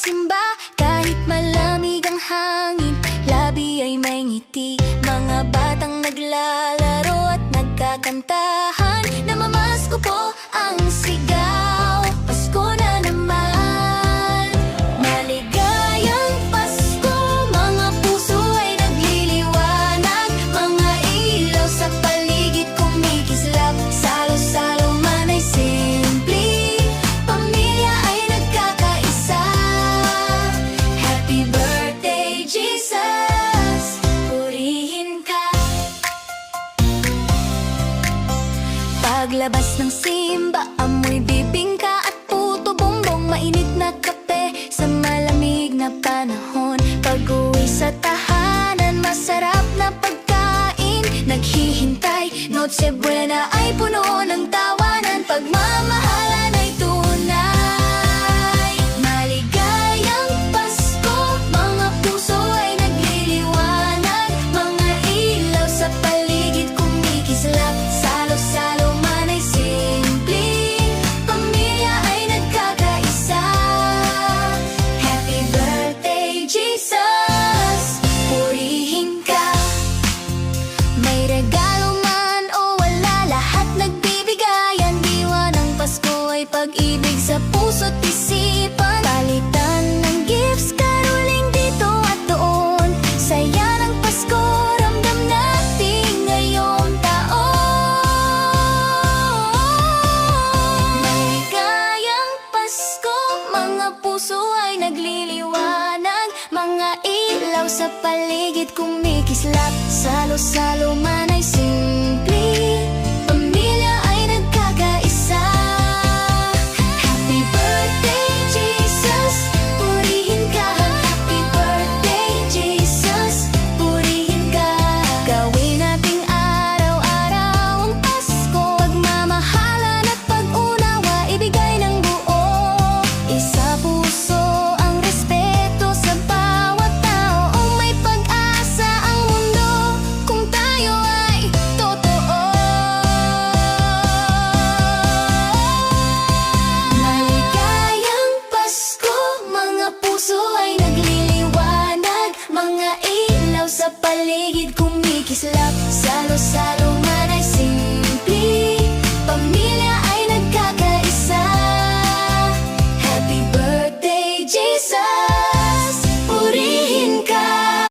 nagsisimba. Kahit malamig ang hangin, labi ay may ngiti. Mga batang naglalaro at nagkakantahan. Namamasko po ang sigaw, Pasko na naman. Maligayang Pasko, mga puso ay nagliliwanag. Mga ilaw sa paligid kumikislap. Salo-salo man ay simple, pamilya ay nagkakaisa. Happy birthday, Jesus, purihin ka. Paglabas ng simba, amoy bibingka at puto bumbong. Mainit na kape sa malamig na panahon. Pag-uwi sa tahanan, masarap na pagkain. Naghihintay, Noche Buena ay puno ng tawanan. Pagmamahalan ay tunay. Maligayang Pasko, mga puso ay nagliliwanag. Mga ilaw sa paligid kumikislap. Salo-salo man ay simple, pamilya ay nagkakaisa. Happy birthday, Jesus, purihin ka. May regalo man o wala, lahat nagbibigayan. Diwa ng Pasko ay pag-ibig sa puso't isipan. Palitan ng gifts, caroling dito at doon. Saya ng Pasko, ramdam natin ngayong taon. Maligayang Pasko, mga puso ay nagliliwanag. Mga ilaw sa paligid kumikislap. Salo-salo man ay simple, pamilya ay nagkakaisa. Happy birthday, Jesus, purihin ka. Happy birthday, Jesus, purihin ka. Gawin nating araw-araw ang Pasko. Pagmamahalan at pag-unawa, ibigay ng buo. Isa puso ang respeto sa bawat tao. May pag-asa ang mundo kung tayo ay totoo. Maligayang Pasko, mga puso ay nagliliwanag. Mga ilaw sa paligid kumikislap. Salo-salo man ay simple,